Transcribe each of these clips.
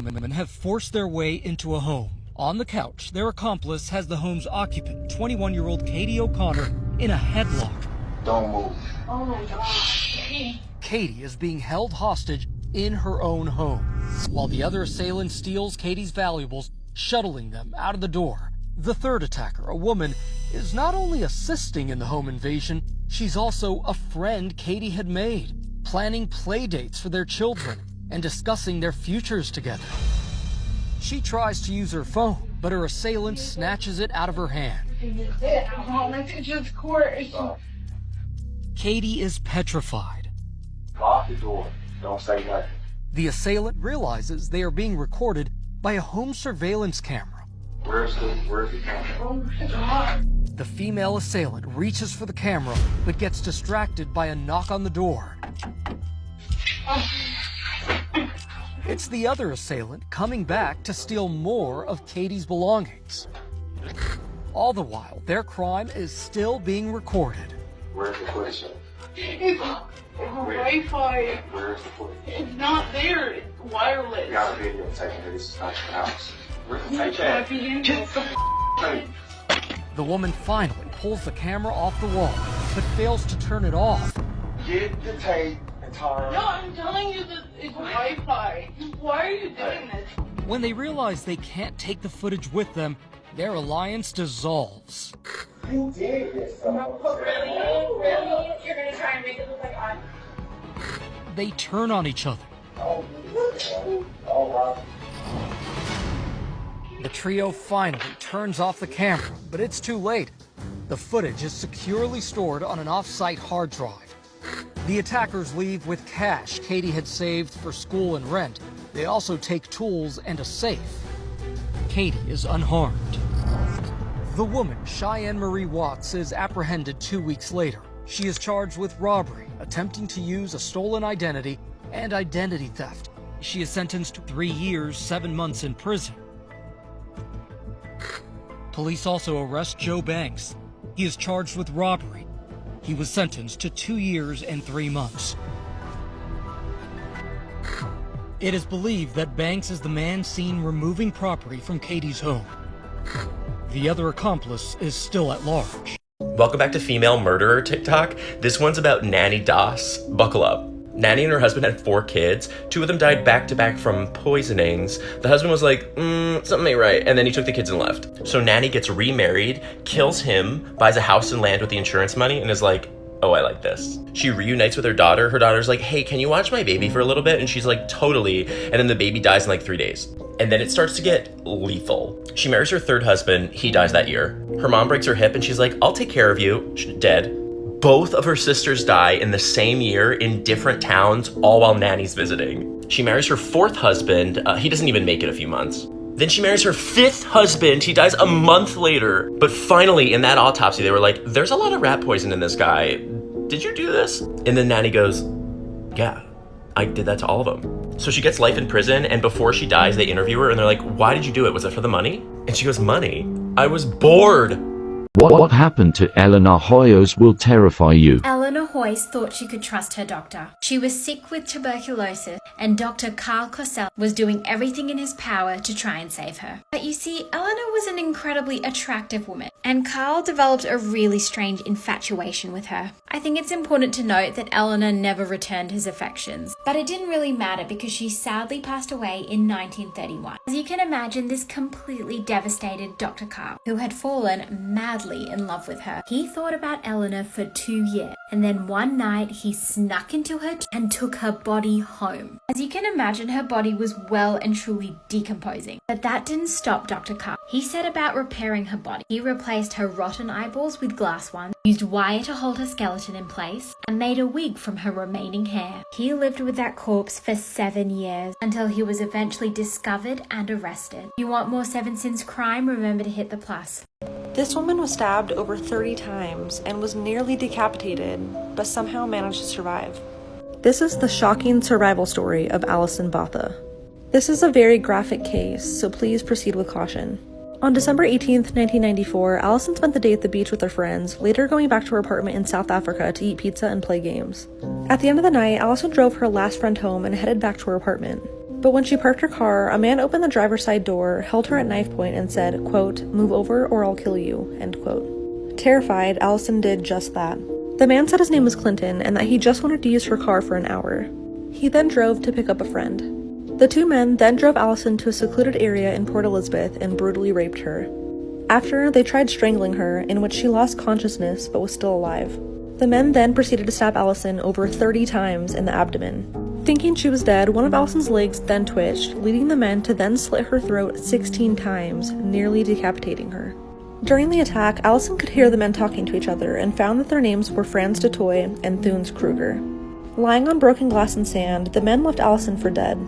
women have forced their way into a home. On the couch, their accomplice has the home's occupant, 21-year-old Katie O'Connor, in a headlock. Don't move. Oh my gosh. Katie is being held hostage in her own home, while the other assailant steals Katie's valuables, shuttling them out of the door. The third attacker, a woman, is not only assisting in the home invasion, she's also a friend Katie had made, planning play dates for their children and discussing their futures together. She tries to use her phone, but her assailant snatches it out of her hand. Katie is petrified. Lock the door. Don't say nothing. The assailant realizes they are being recorded by a home surveillance camera. Where's the camera? Oh my god. The female assailant reaches for the camera, but gets distracted by a knock on the door. It's the other assailant coming back to steal more of Katie's belongings. All the while, their crime is still being recorded. Where's the footage? It's Wi-Fi. Where's the footage? It's not there. It's wireless. You got a video taking it. This is not your house. Where's the tape I at? begin to The woman finally pulls the camera off the wall, but fails to turn it off. Get the tape and turn. No, I'm telling you that it's Wi-Fi. Why are you doing this? When they realize they can't take the footage with them, their alliance dissolves. You did this. Really? Really? You're gonna try and make it look like I'm... They turn on each other. All right. The trio finally turns off the camera, but it's too late. The footage is securely stored on an off-site hard drive. The attackers leave with cash Katie had saved for school and rent. They also take tools and a safe. Katie is unharmed. The woman, Cheyenne Marie Watts, is apprehended 2 weeks later. She is charged with robbery, attempting to use a stolen identity, and identity theft. She is sentenced to 3 years, 7 months in prison. Police also arrest Joe Banks. He is charged with robbery. He was sentenced to 2 years and 3 months. It is believed that Banks is the man seen removing property from Katie's home. The other accomplice is still at large. Welcome back to Female Murderer TikTok. This one's about Nanny Doss. Buckle up. Nanny and her husband had 4 kids. 2 of them died back to back from poisonings. The husband was like, something ain't right, and then he took the kids and left. So Nanny gets remarried, kills him, buys a house and land with the insurance money, and is like, oh, I like this. She reunites with her daughter. Her daughter's like, hey, can you watch my baby for a little bit? And she's like, totally. And then the baby dies in like 3 days. And then it starts to get lethal. She marries her 3rd husband. He dies that year. Her mom breaks her hip and she's like, I'll take care of you. She's dead. Both of her sisters die in the same year in different towns, all while Nanny's visiting. She marries her 4th husband. He doesn't even make it a few months. Then she marries her 5th husband. He dies a month later. But finally, in that autopsy, they were like, there's a lot of rat poison in this guy. Did you do this? And then Nanny goes, yeah, I did that to all of them. So she gets life in prison, and before she dies, they interview her, and they're like, why did you do it? Was it for the money? And she goes, money? I was bored. What happened to Eleanor Hoyos will terrify you. Eleanor Hoyes thought she could trust her doctor. She was sick with tuberculosis, and Dr. Carl Cosell was doing everything in his power to try and save her. But you see, Eleanor was an incredibly attractive woman, and Carl developed a really strange infatuation with her. I think it's important to note that Eleanor never returned his affections, but it didn't really matter because she sadly passed away in 1931. As you can imagine, this completely devastated Dr. Carl, who had fallen madly in love with her. He thought about Eleanor for 2 years, and then one night he snuck into her and took her body home. As you can imagine, her body was well and truly decomposing. But that didn't stop Dr. Carl. He set about repairing her body. He replaced her rotten eyeballs with glass ones, used wire to hold her skeleton in place, and made a wig from her remaining hair. He lived with that corpse for 7 years until he was eventually discovered and arrested. If you want more 7 Sins crime, remember to hit the plus. This woman was stabbed over 30 times and was nearly decapitated, but somehow managed to survive. This is the shocking survival story of Alison Botha. This is a very graphic case, so please proceed with caution. On December 18th, 1994, Alison spent the day at the beach with her friends, later going back to her apartment in South Africa to eat pizza and play games. At the end of the night, Alison drove her last friend home and headed back to her apartment. But when she parked her car, a man opened the driver's side door, held her at knife point, and said, quote, "Move over or I'll kill you," end quote. Terrified, Allison did just that. The man said his name was Clinton and that he just wanted to use her car for an hour. He then drove to pick up a friend. The two men then drove Allison to a secluded area in Port Elizabeth and brutally raped her. After, they tried strangling her, in which she lost consciousness but was still alive. The men then proceeded to stab Allison over 30 times in the abdomen. Thinking she was dead, one of Allison's legs then twitched, leading the men to then slit her throat 16 times, nearly decapitating her. During the attack, Allison could hear the men talking to each other and found that their names were Franz de Toy and Thunes Kruger. Lying on broken glass and sand, the men left Allison for dead.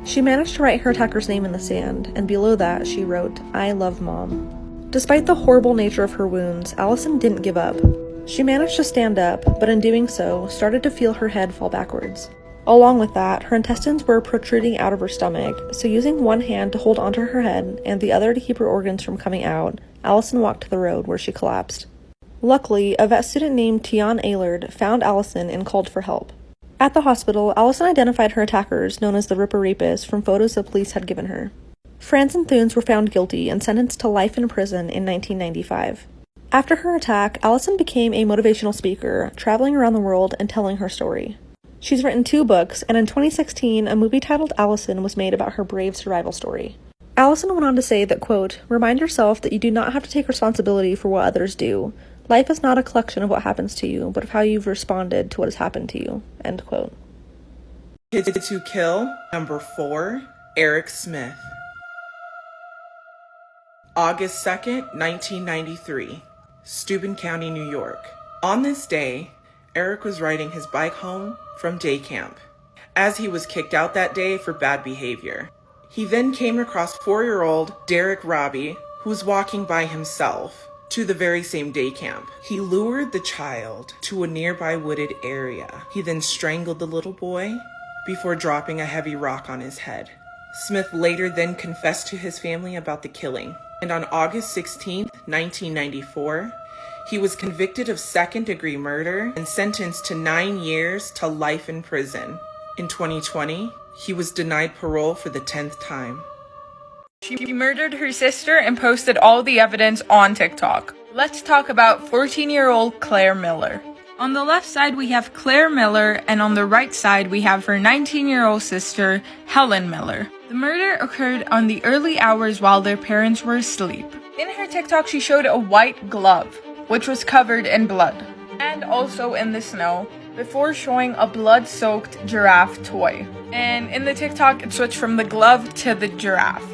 She managed to write her attacker's name in the sand, and below that she wrote, "I love Mom." Despite the horrible nature of her wounds, Allison didn't give up. She managed to stand up, but in doing so, started to feel her head fall backwards. Along with that, her intestines were protruding out of her stomach, so using one hand to hold onto her head and the other to keep her organs from coming out, Allison walked to the road where she collapsed. Luckily, a vet student named Tian Aylard found Allison and called for help. At the hospital, Allison identified her attackers, known as the Ripper Rapists, from photos the police had given her. Franz and Thunes were found guilty and sentenced to life in prison in 1995. After her attack, Allison became a motivational speaker, traveling around the world and telling her story. She's written 2 books, and in 2016, a movie titled Allison was made about her brave survival story. Allison went on to say that, quote, "Remind yourself that you do not have to take responsibility for what others do. Life is not a collection of what happens to you, but of how you've responded to what has happened to you," end quote. Kids Who Kill, number 4, Eric Smith. August 2nd, 1993, Steuben County, New York. On this day, Eric was riding his bike home from day camp, as he was kicked out that day for bad behavior. He then came across 4-year-old Derek Robbie, who was walking by himself to the very same day camp. He lured the child to a nearby wooded area. He then strangled the little boy before dropping a heavy rock on his head. Smith later then confessed to his family about the killing. And on August 16, 1994, he was convicted of second-degree murder and sentenced to 9 years to life in prison. In 2020, he was denied parole for the 10th time. She murdered her sister and posted all the evidence on TikTok. Let's talk about 14-year-old Claire Miller. On the left side, we have Claire Miller, and on the right side, we have her 19-year-old sister, Helen Miller. The murder occurred on the early hours while their parents were asleep. In her TikTok, she showed a white glove, which was covered in blood, and also in the snow, before showing a blood-soaked giraffe toy. And in the TikTok, it switched from the glove to the giraffe.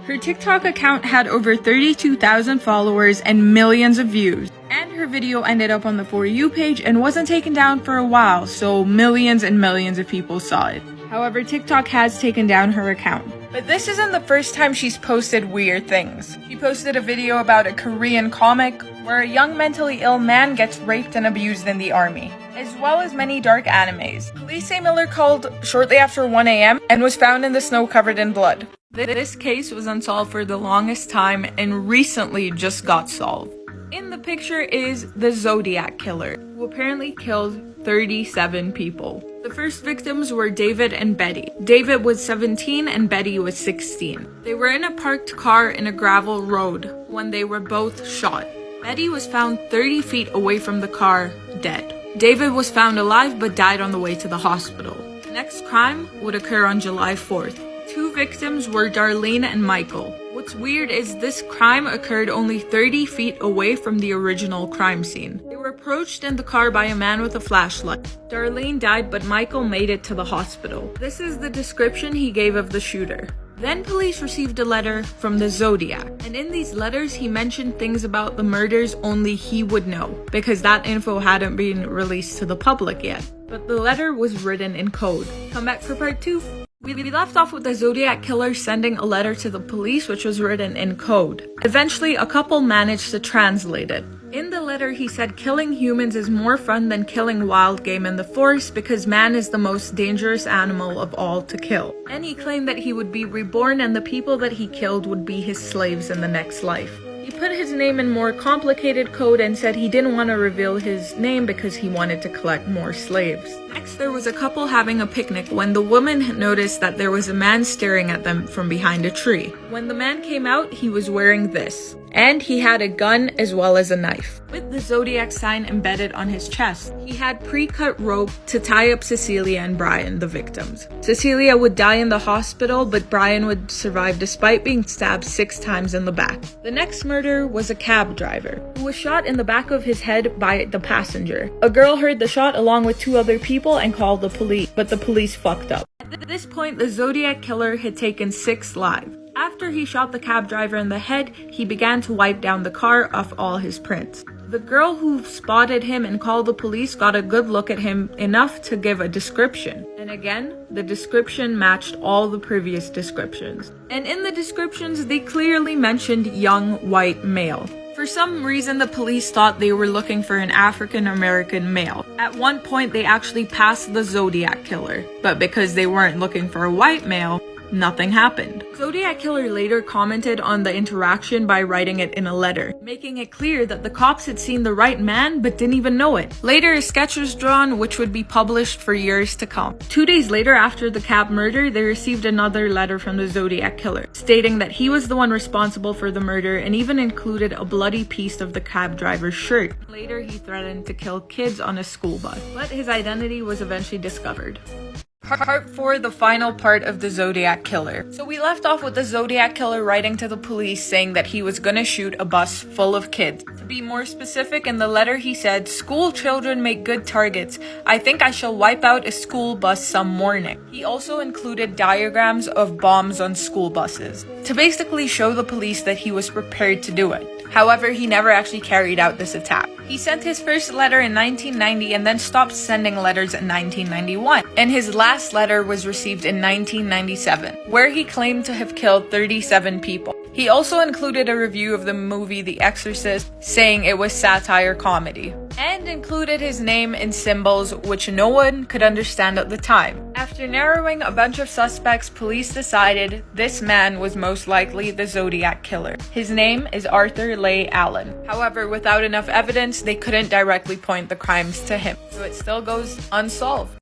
Her TikTok account had over 32,000 followers and millions of views. And her video ended up on the For You page and wasn't taken down for a while, so millions and millions of people saw it. However, TikTok has taken down her account. But this isn't the first time she's posted weird things. She posted a video about a Korean comic where a young mentally ill man gets raped and abused in the army, as well as many dark animes. Police say Miller called shortly after 1 a.m. and was found in the snow covered in blood. This case was unsolved for the longest time and recently just got solved. In the picture is the Zodiac Killer, who apparently killed 37 people. The first victims were David and Betty. David was 17 and Betty was 16. They were in a parked car in a gravel road when they were both shot. Betty was found 30 feet away from the car, dead. David was found alive but died on the way to the hospital. The next crime would occur on July 4th. 2 victims were Darlene and Michael. What's weird is this crime occurred only 30 feet away from the original crime scene. They were approached in the car by a man with a flashlight. Darlene died, but Michael made it to the hospital. This is the description he gave of the shooter. Then police received a letter from the Zodiac, and in these letters he mentioned things about the murders only he would know, because that info hadn't been released to the public yet. But the letter was written in code. Come back for part 2. We left off with the Zodiac Killer sending a letter to the police which was written in code. Eventually, a couple managed to translate it. In the letter, he said killing humans is more fun than killing wild game in the forest because man is the most dangerous animal of all to kill. And he claimed that he would be reborn and the people that he killed would be his slaves in the next life. He put his name in more complicated code and said he didn't want to reveal his name because he wanted to collect more slaves. Next, there was a couple having a picnic when the woman noticed that there was a man staring at them from behind a tree. When the man came out, he was wearing this. And he had a gun as well as a knife, with the zodiac sign embedded on his chest. He had pre-cut rope to tie up Cecilia and Brian, the victims. Cecilia would die in the hospital, but Brian would survive despite being stabbed 6 times in the back. The next murder was a cab driver, who was shot in the back of his head by the passenger. A girl heard the shot along with 2 other people and called the police, but the police fucked up. At this point, the Zodiac Killer had taken 6 lives. After he shot the cab driver in the head, he began to wipe down the car off all his prints. The girl who spotted him and called the police got a good look at him enough to give a description. And again, the description matched all the previous descriptions. And in the descriptions, they clearly mentioned young white male. For some reason, the police thought they were looking for an African American male. At one point, they actually passed the Zodiac Killer, but because they weren't looking for a white male, nothing happened. Zodiac Killer later commented on the interaction by writing it in a letter, making it clear that the cops had seen the right man but didn't even know it. Later, a sketch was drawn which would be published for years to come. 2 days later, after the cab murder, they received another letter from the Zodiac Killer, stating that he was the one responsible for the murder and even included a bloody piece of the cab driver's shirt. Later, he threatened to kill kids on a school bus, but his identity was eventually discovered. Part 4, the final part of the Zodiac Killer. So we left off with the Zodiac Killer writing to the police saying that he was gonna shoot a bus full of kids. To be more specific, in the letter he said, "School children make good targets. I think I shall wipe out a school bus some morning." He also included diagrams of bombs on school buses to basically show the police that he was prepared to do it. However, he never actually carried out this attack. He sent his first letter in 1990 and then stopped sending letters in 1991. And his last letter was received in 1997, where he claimed to have killed 37 people. He also included a review of the movie The Exorcist, saying it was satire comedy, and included his name in symbols which no one could understand at the time. After narrowing a bunch of suspects, police decided this man was most likely the Zodiac Killer. His name is Arthur Leigh Allen. However, without enough evidence, they couldn't directly point the crimes to him, so it still goes unsolved.